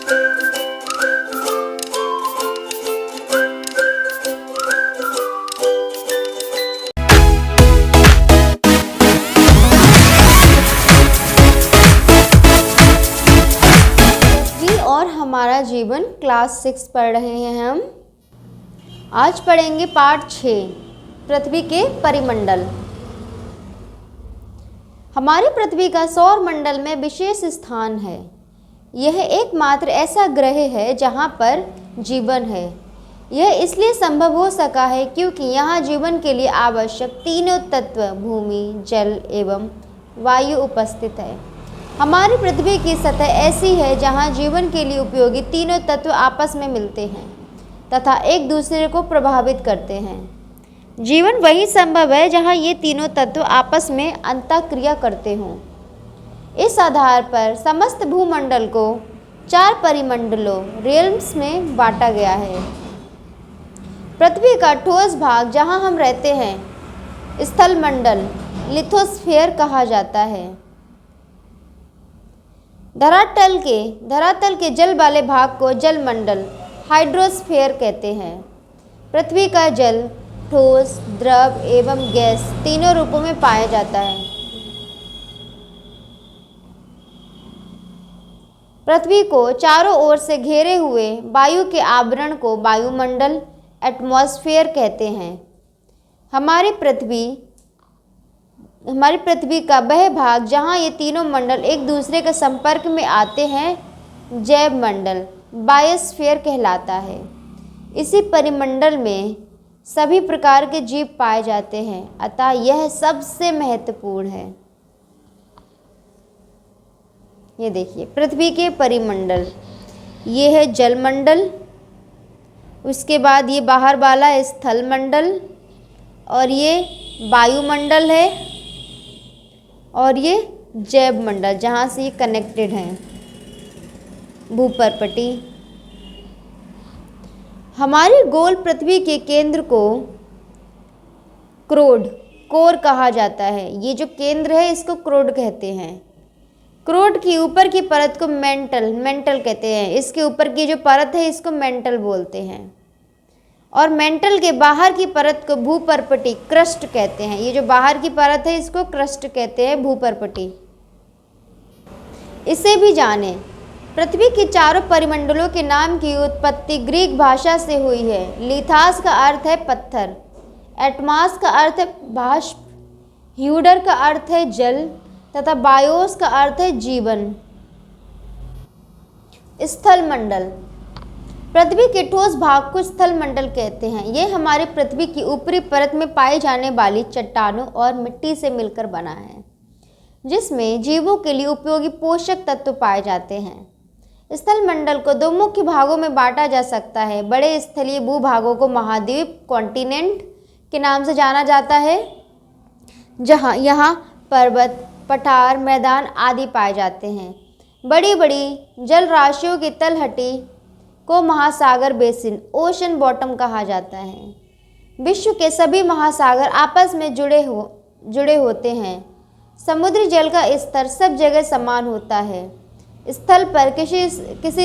और हमारा जीवन क्लास 6 पढ़ रहे हैं हम। आज पढ़ेंगे पाठ 6, पृथ्वी के परिमंडल। हमारी पृथ्वी का सौर मंडल में विशेष स्थान है। यह एकमात्र ऐसा ग्रह है जहां पर जीवन है। यह इसलिए संभव हो सका है क्योंकि यहाँ जीवन के लिए आवश्यक तीनों तत्व भूमि, जल एवं वायु उपस्थित है। हमारी पृथ्वी की सतह ऐसी है जहां जीवन के लिए उपयोगी तीनों तत्व आपस में मिलते हैं तथा एक दूसरे को प्रभावित करते हैं। जीवन वही संभव है जहां ये तीनों तत्व आपस में अंतःक्रिया करते हों। इस आधार पर समस्त भूमंडल को 4 परिमंडलों रियल्म्स में बांटा गया है। पृथ्वी का ठोस भाग जहां हम रहते हैं स्थल मंडल लिथोस्फीयर कहा जाता है। धरातल के जल वाले भाग को जल मंडल हाइड्रोस्फीयर कहते हैं। पृथ्वी का जल ठोस, द्रव एवं गैस तीनों रूपों में पाया जाता है। पृथ्वी को चारों ओर से घेरे हुए वायु के आवरण को वायुमंडल एटमॉस्फेयर कहते हैं। हमारी पृथ्वी का वह भाग जहां ये तीनों मंडल एक दूसरे के संपर्क में आते हैं जैव मंडल बायोस्फीयर कहलाता है। इसी परिमंडल में सभी प्रकार के जीव पाए जाते हैं, अतः यह सबसे महत्वपूर्ण है। ये देखिए पृथ्वी के परिमंडल, ये है जल मंडल, उसके बाद ये बाहर वाला स्थल मंडल, और ये वायुमंडल है, और ये जैव मंडल जहाँ से ये कनेक्टेड हैं भूपर्पटी। हमारी गोल पृथ्वी के केंद्र को कोर कहा जाता है। ये जो केंद्र है इसको क्रोड कहते हैं। क्रोड की ऊपर की परत को मेंटल कहते हैं। इसके ऊपर की जो परत है इसको मेंटल बोलते हैं, और मेंटल के बाहर की परत को भूपर्पटी क्रस्ट कहते हैं। ये जो बाहर की परत है इसको क्रस्ट कहते हैं, भूपर्पटी। इसे भी जाने, पृथ्वी के चारों परिमंडलों के नाम की उत्पत्ति ग्रीक भाषा से हुई है। लिथास का अर्थ है पत्थर, एटमास का अर्थ है बाष्प, ह्यूडर का अर्थ है जल तथा बायोस का अर्थ है जीवन। स्थल मंडल, पृथ्वी के ठोस भाग को स्थल मंडल कहते हैं। यह हमारी पृथ्वी की ऊपरी परत में पाई जाने वाली चट्टानों और मिट्टी से मिलकर बना है, जिसमें जीवों के लिए उपयोगी पोषक तत्व पाए जाते हैं। स्थल मंडल को 2 मुख्य भागों में बांटा जा सकता है। बड़े स्थलीय भूभागों को महाद्वीप कॉन्टिनेंट के नाम से जाना जाता है, जहाँ यहाँ पर्वत, पठार, मैदान आदि पाए जाते हैं। बड़ी बड़ी जल राशियों की तलहटी को महासागर बेसिन ओशन बॉटम कहा जाता है। विश्व के सभी महासागर आपस में जुड़े होते हैं। समुद्री जल का स्तर सब जगह समान होता है। स्थल पर किसी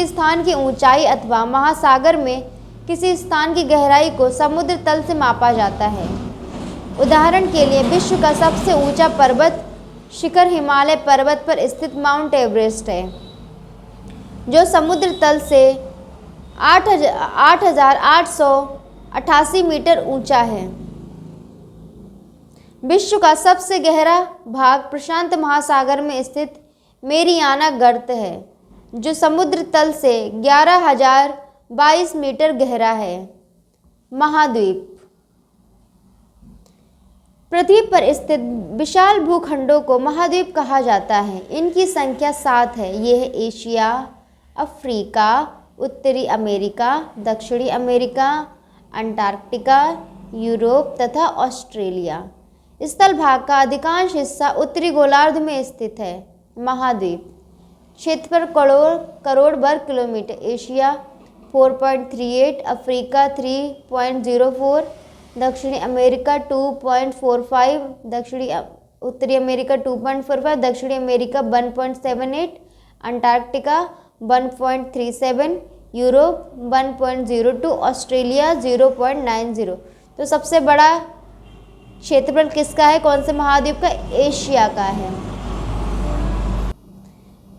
स्थान की ऊंचाई अथवा महासागर में किसी स्थान की गहराई को समुद्र तल से मापा जाता है। उदाहरण के लिए विश्व का सबसे ऊंचा पर्वत शिखर हिमालय पर्वत पर स्थित माउंट एवरेस्ट है, जो समुद्र तल से 8,888 मीटर ऊंचा है। विश्व का सबसे गहरा भाग प्रशांत महासागर में स्थित मेरियाना गर्त है, जो समुद्र तल से 11,022 मीटर गहरा है। महाद्वीप, पृथ्वी पर स्थित विशाल भूखंडों को महाद्वीप कहा जाता है। इनकी संख्या 7 है। ये है एशिया, अफ्रीका, उत्तरी अमेरिका, दक्षिणी अमेरिका, अंटार्कटिका, यूरोप तथा ऑस्ट्रेलिया। स्थल भाग का अधिकांश हिस्सा उत्तरी गोलार्ध में स्थित है। महाद्वीप क्षेत्रफल करोड़ वर्ग किलोमीटर। एशिया 4.38, अफ्रीका 3.04, दक्षिणी अमेरिका 2.45, उत्तरी अमेरिका 2.45, दक्षिणी अमेरिका 1.78, अंटार्कटिका 1.37, यूरोप 1.02, ऑस्ट्रेलिया 0.90। तो सबसे बड़ा क्षेत्रफल किसका है, कौन से महाद्वीप का, एशिया का है।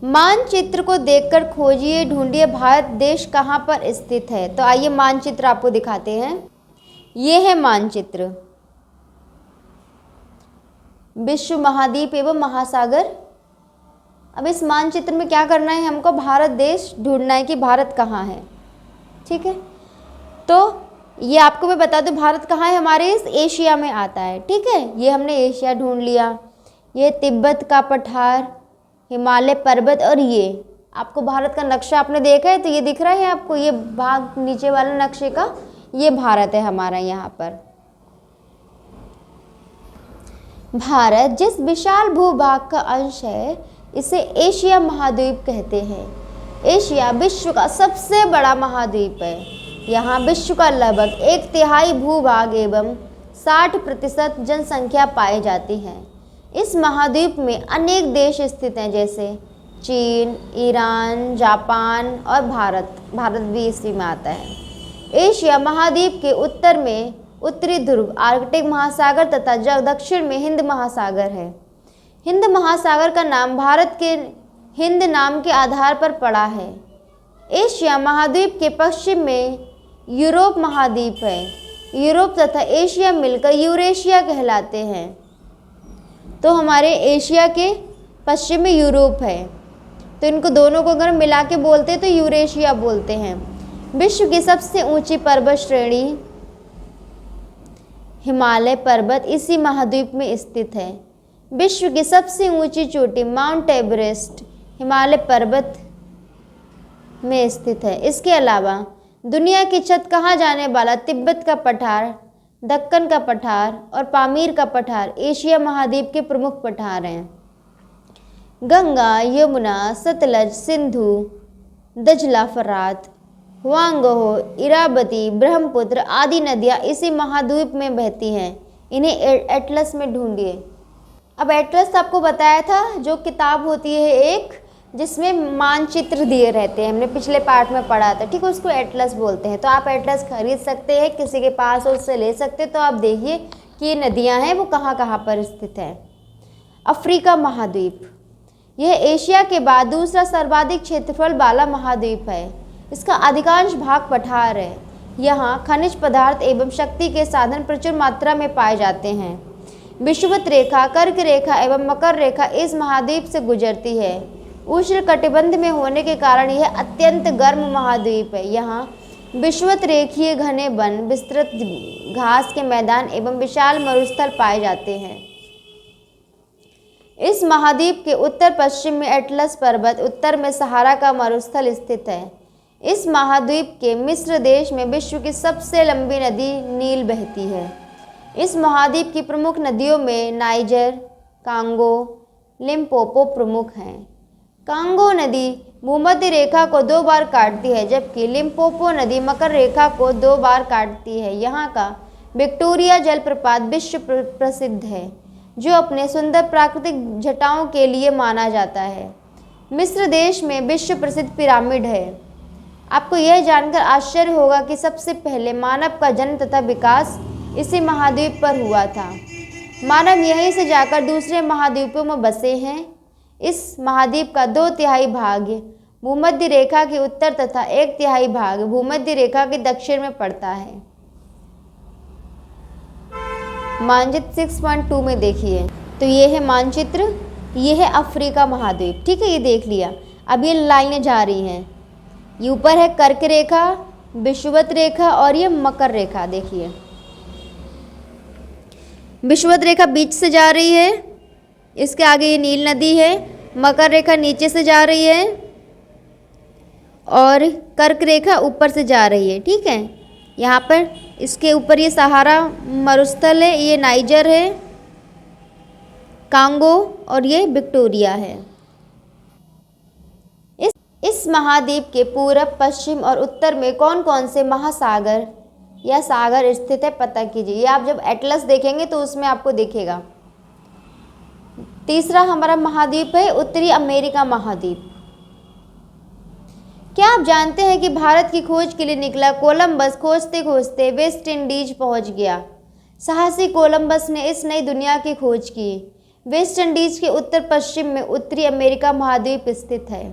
मानचित्र को देखकर खोजिए, ढूंढिए भारत देश कहाँ पर स्थित है। तो आइए मानचित्र आपको दिखाते हैं। ये है मानचित्र, विश्व महाद्वीप एवं महासागर। अब इस मानचित्र में क्या करना है, हमको भारत देश ढूंढना है कि भारत कहाँ है। ठीक है, तो ये आपको मैं बता दूं भारत कहाँ है, हमारे इस एशिया में आता है। ठीक है, ये हमने एशिया ढूंढ लिया। ये तिब्बत का पठार, हिमालय पर्वत, और ये आपको भारत का नक्शा आपने देखा है तो ये दिख रहा है आपको, ये भाग नीचे वाला नक्शे का, ये भारत है हमारा। यहाँ पर भारत जिस विशाल भूभाग का अंश है इसे एशिया महाद्वीप कहते हैं। एशिया विश्व का सबसे बड़ा महाद्वीप है। यहाँ विश्व का लगभग 1/3 भूभाग एवं 60% जनसंख्या पाई जाती है। इस महाद्वीप में अनेक देश स्थित हैं, जैसे चीन, ईरान, जापान और भारत भी इसी में आता है। एशिया महाद्वीप के उत्तर में उत्तरी ध्रुव, आर्कटिक महासागर तथा दक्षिण में हिंद महासागर है। हिंद महासागर का नाम भारत के हिंद नाम के आधार पर पड़ा है। एशिया महाद्वीप के पश्चिम में यूरोप महाद्वीप है। यूरोप तथा एशिया मिलकर यूरेशिया कहलाते हैं। तो हमारे एशिया के पश्चिम में यूरोप है, तो इनको दोनों को अगर मिला के बोलते हैं तो यूरेशिया बोलते हैं। विश्व की सबसे ऊंची पर्वत श्रेणी हिमालय पर्वत इसी महाद्वीप में स्थित है। विश्व की सबसे ऊंची चोटी माउंट एवरेस्ट हिमालय पर्वत में स्थित है। इसके अलावा दुनिया की छत कहा जाने वाला तिब्बत का पठार, दक्कन का पठार और पामीर का पठार एशिया महाद्वीप के प्रमुख पठार हैं। गंगा, यमुना, सतलज, सिंधु, दजला, फरात, हुआंगहो, इरावती, ब्रह्मपुत्र आदि नदियाँ इसी महाद्वीप में बहती हैं। इन्हें एटलस में ढूंढिए। अब एटलस आपको बताया था, जो किताब होती है एक जिसमें मानचित्र दिए रहते हैं, हमने पिछले पार्ट में पढ़ा था। ठीक है, उसको एटलस बोलते हैं। तो आप एटलस खरीद सकते हैं, किसी के पास उससे ले सकते हैं। तो आप देखिए कि ये नदियाँ हैं वो कहाँ कहाँ पर स्थित है। अफ्रीका महाद्वीप, यह एशिया के बाद दूसरा सर्वाधिक क्षेत्रफल वाला महाद्वीप है। इसका अधिकांश भाग पठार है। यहाँ खनिज पदार्थ एवं शक्ति के साधन प्रचुर मात्रा में पाए जाते हैं। विषुवत रेखा, कर्क रेखा एवं मकर रेखा इस महाद्वीप से गुजरती है। उष्णकटिबंध में होने के कारण यह अत्यंत गर्म महाद्वीप है। यहाँ विषुवत रेखीय घने वन, विस्तृत घास के मैदान एवं विशाल मरुस्थल पाए जाते हैं। इस महाद्वीप के उत्तर पश्चिम में एटलस पर्वत, उत्तर में सहारा का मरुस्थल स्थित है। इस महाद्वीप के मिस्र देश में विश्व की सबसे लंबी नदी नील बहती है। इस महाद्वीप की प्रमुख नदियों में नाइजर, कांगो, लिम्पोपो प्रमुख हैं। कांगो नदी भूमध्य रेखा को 2 बार काटती है, जबकि लिम्पोपो नदी मकर रेखा को 2 बार काटती है। यहाँ का विक्टोरिया जलप्रपात विश्व प्रसिद्ध है, जो अपने सुंदर प्राकृतिक जटाओं के लिए माना जाता है। मिस्र देश में विश्व प्रसिद्ध पिरामिड है। आपको यह जानकर आश्चर्य होगा कि सबसे पहले मानव का जन्म तथा विकास इसी महाद्वीप पर हुआ था। मानव यहीं से जाकर दूसरे महाद्वीपों में बसे हैं। इस महाद्वीप का 2/3 भाग भूमध्य रेखा के उत्तर तथा 1/3 भाग भूमध्य रेखा के दक्षिण में पड़ता है। मानचित्र 6.2 में देखिए, तो ये है मानचित्र, ये है अफ्रीका महाद्वीप। ठीक है, ये देख लिया। अब ये लाइनें जा रही हैं, ये ऊपर है कर्क रेखा, विषुवत रेखा और ये मकर रेखा। देखिए विषुवत रेखा बीच से जा रही है, इसके आगे ये नील नदी है। मकर रेखा नीचे से जा रही है और कर्क रेखा ऊपर से जा रही है। ठीक है, यहाँ पर इसके ऊपर ये सहारा मरुस्थल है, ये नाइजर है, कांगो और ये विक्टोरिया है। इस महाद्वीप के पूरब, पश्चिम और उत्तर में कौन कौन से महासागर या सागर स्थित है पता कीजिए। ये आप जब एटलस देखेंगे तो उसमें आपको दिखेगा। तीसरा हमारा महाद्वीप है उत्तरी अमेरिका महाद्वीप। क्या आप जानते हैं कि भारत की खोज के लिए निकला कोलंबस खोजते खोजते वेस्ट इंडीज पहुंच गया। साहसी कोलंबस ने इस नई दुनिया की खोज की। वेस्ट इंडीज के उत्तर पश्चिम में उत्तरी अमेरिका महाद्वीप स्थित है।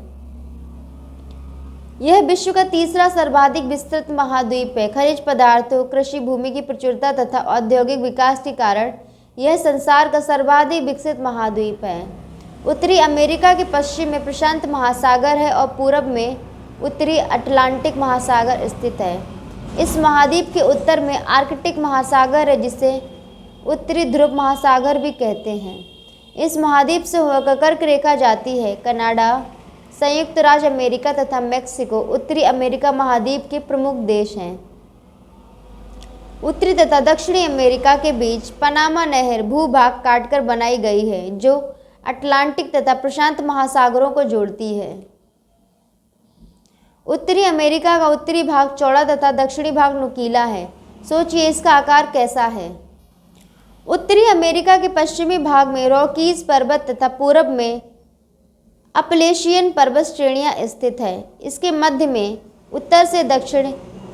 यह विश्व का तीसरा सर्वाधिक विस्तृत महाद्वीप है। खनिज पदार्थों, कृषि भूमि की प्रचुरता तथा औद्योगिक विकास के कारण यह संसार का सर्वाधिक विकसित महाद्वीप है। उत्तरी अमेरिका के पश्चिम में प्रशांत महासागर है और पूरब में उत्तरी अटलांटिक महासागर स्थित है। इस महाद्वीप के उत्तर में आर्कटिक महासागर है, जिसे उत्तरी ध्रुव महासागर भी कहते हैं। इस महाद्वीप से होकर कर्क रेखा जाती है। कनाडा, संयुक्त राज्य अमेरिका तथा मेक्सिको उत्तरी अमेरिका महाद्वीप के प्रमुख देश हैं। उत्तरी तथा दक्षिणी अमेरिका के बीच पनामा नहर भूभाग काटकर बनाई गई है, जो अटलांटिक तथा प्रशांत महासागरों को जोड़ती है। उत्तरी अमेरिका का उत्तरी भाग चौड़ा तथा दक्षिणी भाग नुकीला है। सोचिए इसका आकार कैसा है। उत्तरी अमेरिका के पश्चिमी भाग में रॉकीज पर्वत तथा पूरब में अपलेशियन पर्वत श्रेणियां स्थित है। इसके मध्य में उत्तर से दक्षिण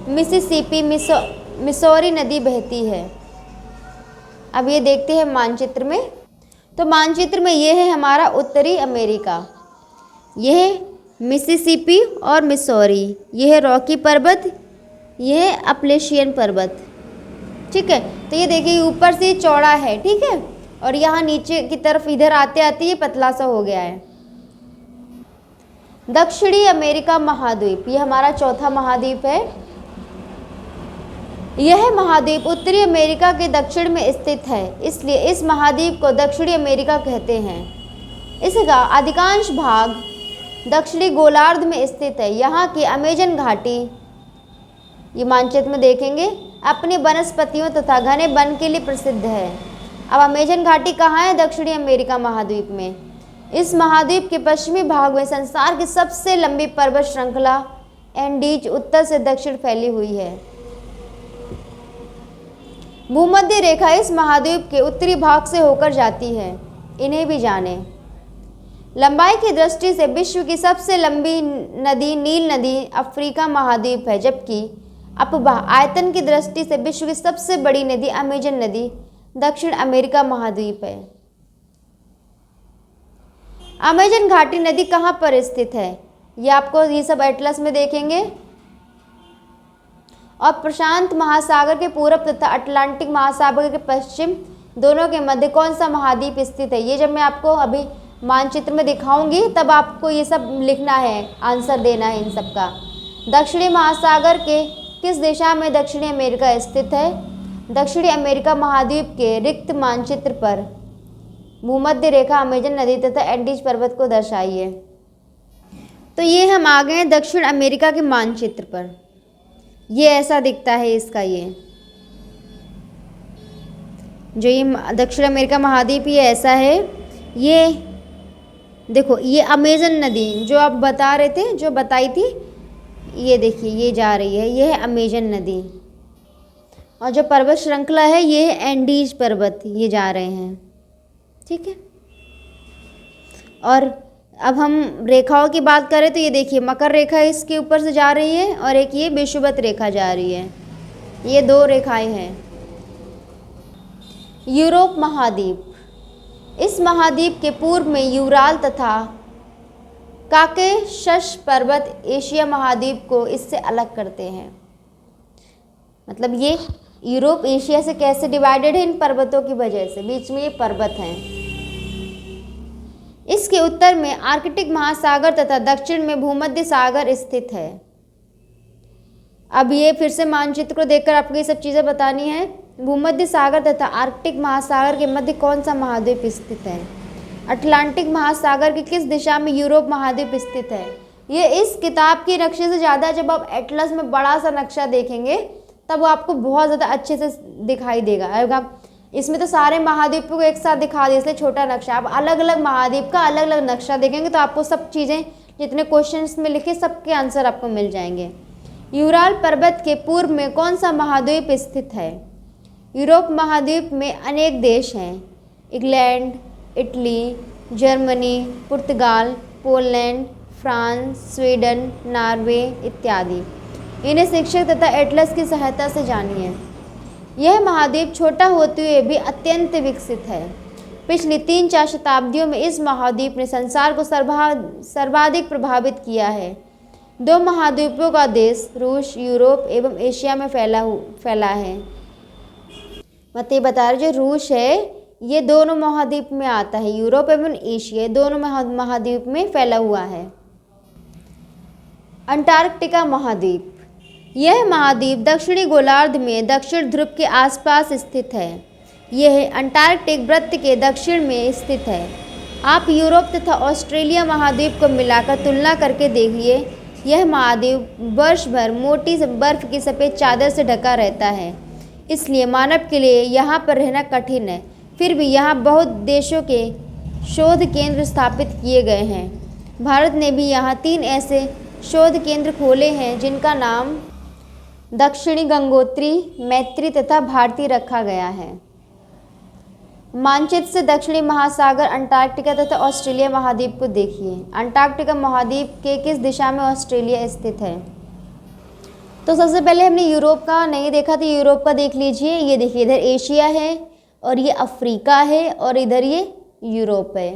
मिसिसिपी मिसौरी नदी बहती है। अब ये देखते हैं मानचित्र में। तो मानचित्र में ये है हमारा उत्तरी अमेरिका, यह है मिसिसिपी और मिसौरी, यह है रॉकी पर्वत, यह है अपलेशियन पर्वत। ठीक है, तो ये देखिए ऊपर से चौड़ा है, ठीक है, और यहाँ नीचे की तरफ इधर आते आते ये पतला सा हो गया है। दक्षिणी अमेरिका महाद्वीप, ये हमारा चौथा महाद्वीप है। यह महाद्वीप उत्तरी अमेरिका के दक्षिण में स्थित है, इसलिए इस महाद्वीप को दक्षिणी अमेरिका कहते हैं। इसका अधिकांश भाग दक्षिणी गोलार्ध में स्थित है। यहाँ की अमेजन घाटी, ये मानचित्र में देखेंगे, अपनी वनस्पतियों तथा घने वन के लिए प्रसिद्ध है। अब अमेजन घाटी कहाँ है? दक्षिणी अमेरिका महाद्वीप में। इस महाद्वीप के पश्चिमी भाग में संसार की सबसे लंबी पर्वत श्रृंखला एंडीज उत्तर से दक्षिण फैली हुई है। भूमध्य रेखा इस महाद्वीप के उत्तरी भाग से होकर जाती है। इन्हें भी जानें। लंबाई की दृष्टि से विश्व की सबसे लंबी नदी नील नदी अफ्रीका महाद्वीप है, जबकि अपवाह आयतन की दृष्टि से विश्व की सबसे बड़ी नदी अमेजन नदी दक्षिण अमेरिका महाद्वीप है। अमेजन घाटी नदी कहाँ पर स्थित है? ये आपको ये सब एटलस में देखेंगे। और प्रशांत महासागर के पूरब तथा अटलांटिक महासागर के पश्चिम दोनों के मध्य कौन सा महाद्वीप स्थित है? ये जब मैं आपको अभी मानचित्र में दिखाऊंगी तब आपको ये सब लिखना है, आंसर देना है इन सब का। दक्षिणी महासागर के किस दिशा में दक्षिणी अमेरिका स्थित है? दक्षिणी अमेरिका महाद्वीप के रिक्त मानचित्र पर भूमध्य रेखा, अमेजन नदी तथा एंडीज पर्वत को दर्शाइए। तो ये हम आ गए हैं दक्षिण अमेरिका के मानचित्र पर। ये ऐसा दिखता है इसका, ये जो ये दक्षिण अमेरिका महाद्वीप ये ऐसा है। ये देखो, ये अमेजन नदी जो आप बता रहे थे, जो बताई थी, ये देखिए ये जा रही है, ये है अमेजन नदी। और जो पर्वत श्रृंखला है ये है एंडीज पर्वत, ये जा रहे हैं। ठीक है, और अब हम रेखाओं की बात करें तो ये देखिए मकर रेखा इसके ऊपर से जा रही है और एक ये विषुवत रेखा जा रही है। ये दो रेखाएं हैं। यूरोप महाद्वीप, इस महाद्वीप के पूर्व में यूराल तथा काकेशस पर्वत एशिया महाद्वीप को इससे अलग करते हैं। मतलब ये यूरोप एशिया से कैसे डिवाइडेड है? इन पर्वतों की वजह से, बीच में ये पर्वत हैं। इसके उत्तर में आर्कटिक महासागर तथा दक्षिण में भूमध्य सागर स्थित है। अब ये फिर से मानचित्र को देखकर आपको ये सब चीज़ें बतानी है। भूमध्य सागर तथा आर्कटिक महासागर के मध्य कौन सा महाद्वीप स्थित है? अटलांटिक महासागर की किस दिशा में यूरोप महाद्वीप स्थित है? ये इस किताब के नक्शे से ज़्यादा जब आप एटलस में बड़ा सा नक्शा देखेंगे तब वो आपको बहुत ज़्यादा अच्छे से दिखाई देगा। अगर आप इसमें तो सारे महाद्वीपों को एक साथ दिखा दिए, इसलिए छोटा नक्शा। आप अलग अलग महाद्वीप का अलग अलग नक्शा देखेंगे तो आपको सब चीज़ें जितने क्वेश्चंस में लिखे सबके आंसर आपको मिल जाएंगे। यूराल पर्वत के पूर्व में कौन सा महाद्वीप स्थित है? यूरोप महाद्वीप में अनेक देश हैं। इंग्लैंड, इटली, जर्मनी, पुर्तगाल, पोलैंड, फ्रांस, स्वीडन, नॉर्वे इत्यादि। इन्हें शिक्षक तथा एटलस की सहायता से जानिए। यह महाद्वीप छोटा होते हुए भी अत्यंत विकसित है। पिछली 3-4 शताब्दियों में इस महाद्वीप ने संसार को सर्वाधिक प्रभावित किया है। 2 महाद्वीपों का देश रूस, यूरोप एवं एशिया में फैला है। मतलब ये बता रहे जो रूस है ये दोनों महाद्वीप में आता है, यूरोप एवं एशिया दोनों महाद्वीप में फैला हुआ है। अंटार्कटिका महाद्वीप, यह महाद्वीप दक्षिणी गोलार्ध में दक्षिण ध्रुव के आसपास स्थित है। यह अंटार्कटिक वृत्त के दक्षिण में स्थित है। आप यूरोप तथा ऑस्ट्रेलिया महाद्वीप को मिलाकर तुलना करके देखिए। यह महाद्वीप वर्ष भर मोटी बर्फ की सफ़ेद चादर से ढका रहता है, इसलिए मानव के लिए यहाँ पर रहना कठिन है। फिर भी यहाँ बहुत देशों के शोध केंद्र स्थापित किए गए हैं। भारत ने भी यहाँ 3 ऐसे शोध केंद्र खोले हैं जिनका नाम दक्षिणी गंगोत्री, मैत्री तथा भारती रखा गया है। मानचित्र से दक्षिणी महासागर, अंटार्कटिका तथा ऑस्ट्रेलिया महाद्वीप को देखिए। अंटार्कटिका महाद्वीप के किस दिशा में ऑस्ट्रेलिया स्थित है? तो सबसे पहले हमने यूरोप का नहीं देखा तो यूरोप का देख लीजिए। ये देखिए इधर एशिया है और ये अफ्रीका है और इधर ये यूरोप है।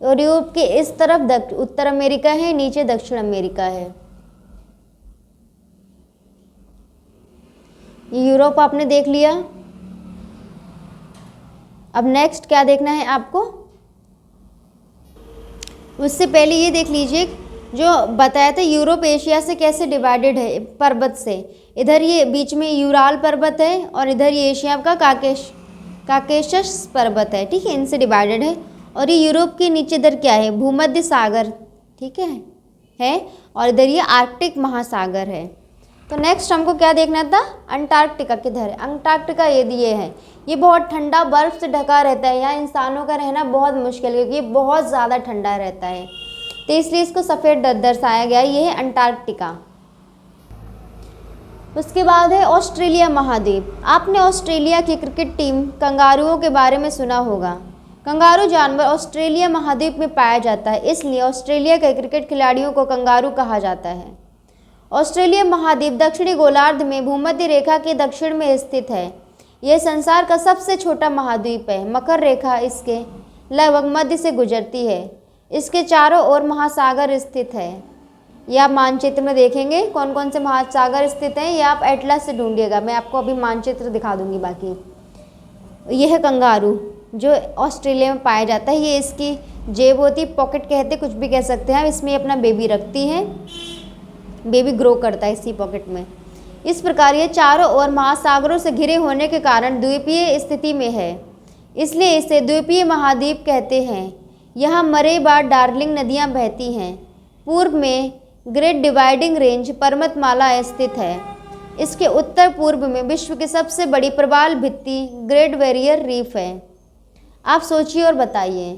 और यूरोप के इस तरफ उत्तर अमेरिका है, नीचे दक्षिण अमेरिका है। ये यूरोप आपने देख लिया। अब नेक्स्ट क्या देखना है आपको? उससे पहले ये देख लीजिए जो बताया था यूरोप एशिया से कैसे डिवाइडेड है, पर्वत से। इधर ये बीच में यूराल पर्वत है और इधर ये एशिया का काकेशस पर्वत है, ठीक है, इनसे डिवाइडेड है। और ये यूरोप के नीचे इधर क्या है? भूमध्य सागर, ठीक है और इधर ये आर्कटिक महासागर है। तो नेक्स्ट हमको क्या देखना था? अंटार्कटिका किधर है? अंटार्कटिका ये है। ये बहुत ठंडा बर्फ़ से ढका रहता है। यहाँ इंसानों का रहना बहुत मुश्किल है क्योंकि ये बहुत ज़्यादा ठंडा रहता है, तो इसलिए इसको सफ़ेद दर्शाया गया। ये है अंटार्कटिका। उसके बाद है ऑस्ट्रेलिया महाद्वीप। आपने ऑस्ट्रेलिया की क्रिकेट टीम कंगारुओं के बारे में सुना होगा। कंगारू जानवर ऑस्ट्रेलिया महाद्वीप में पाया जाता है, इसलिए ऑस्ट्रेलिया के क्रिकेट खिलाड़ियों को कंगारू कहा जाता है। ऑस्ट्रेलिया महाद्वीप दक्षिणी गोलार्ध में भूमध्य रेखा के दक्षिण में स्थित है। यह संसार का सबसे छोटा महाद्वीप है। मकर रेखा इसके लगभग मध्य से गुजरती है। इसके चारों ओर महासागर स्थित है। यह आप मानचित्र में देखेंगे कौन कौन से महासागर स्थित हैं। यह आप एटलस से ढूंढिएगा, मैं आपको अभी मानचित्र दिखा दूंगी। बाकी यह है कंगारू जो ऑस्ट्रेलिया में पाया जाता है। ये इसकी जेब होती, पॉकेट कहते, कुछ भी कह सकते हैं। इसमें अपना बेबी रखती है, बेबी ग्रो करता है इसी पॉकेट में। इस प्रकार ये चारों ओर महासागरों से घिरे होने के कारण द्वीपीय स्थिति में है, इसलिए इसे द्वीपीय महाद्वीप कहते हैं। यहाँ मरे बार डार्लिंग नदियाँ बहती हैं। पूर्व में ग्रेट डिवाइडिंग रेंज पर्वतमाला स्थित है। इसके उत्तर पूर्व में विश्व की सबसे बड़ी प्रवाल भित्ति ग्रेट बैरियर रीफ है। आप सोचिए और बताइए,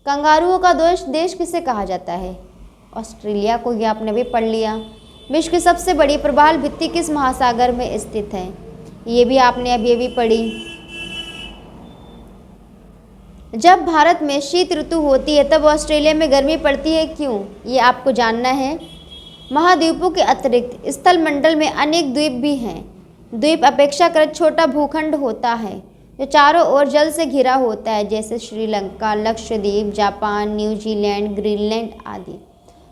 कंगारुओं का देश किसे कहा जाता है? ऑस्ट्रेलिया को। ये आपने भी पढ़ लिया। विश्व की सबसे बड़ी प्रवाल भित्ति किस महासागर में स्थित है? ये भी आपने अभी पढ़ी। जब भारत में शीत ऋतु होती है तब ऑस्ट्रेलिया में गर्मी पड़ती है, क्यों? ये आपको जानना है। महाद्वीपों के अतिरिक्त स्थल मंडल में अनेक द्वीप भी हैं। द्वीप अपेक्षाकृत छोटा भूखंड होता है जो चारों ओर जल से घिरा होता है, जैसे Sri Lanka, Lakshadweep, Japan, New Zealand, Greenland आदि।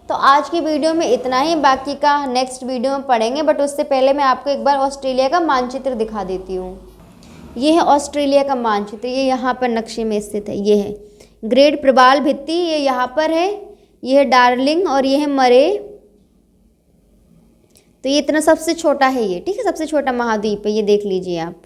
तो आज की वीडियो में इतना ही, बाकी का नेक्स्ट वीडियो में पढ़ेंगे। बट उससे पहले मैं आपको एक बार ऑस्ट्रेलिया का मानचित्र दिखा देती हूँ। ये है ऑस्ट्रेलिया का मानचित्र। ये यहाँ पर नक्शे में स्थित है। ये है ग्रेट प्रवाल भित्ति, ये यहाँ पर है। ये है डार्लिंग और ये है मरे। तो ये इतना सबसे छोटा है ये, ठीक है, सबसे छोटा महाद्वीप है ये, देख लीजिए आप।